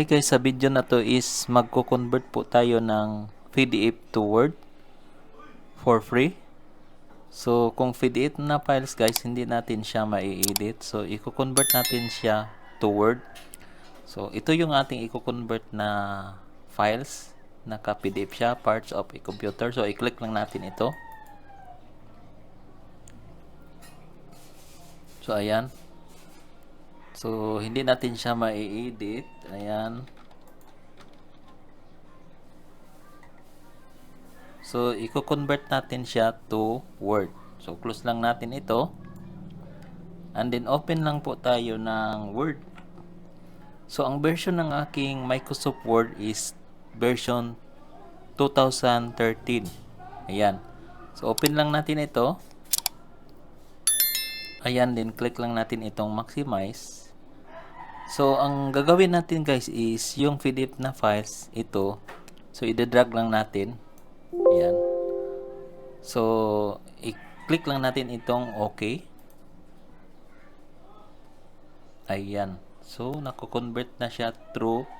Hi guys, sa video na to is magko-convert po tayo ng PDF to Word for free. So kung PDF na files guys, hindi natin siya mai-edit. So i-convert natin siya to Word. So ito yung ating i-convert na files. Naka-PDF siya, parts of a computer. So i-click lang natin ito. So ayan. So hindi natin siya mai-edit. Ayan. So, i-convert natin siya to Word. So, close lang natin ito. And then, open lang po tayo ng Word. So, ang version ng aking Microsoft Word is version 2013. Ayan. So, open lang natin ito. Ayan, then click lang natin itong maximize. So, ang gagawin natin guys is yung PDF na files, ito. So, i-drag lang natin. Ayan. So, i-click lang natin itong OK. Ayan. So, nako-convert na siya through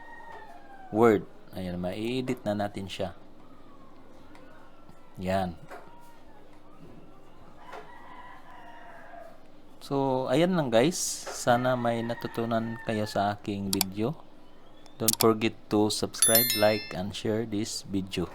Word. Ayan, ma-edit na natin siya. Ayan. So, ayan lang guys. Sana may natutunan kayo sa aking video. Don't forget to subscribe, like, and share this video.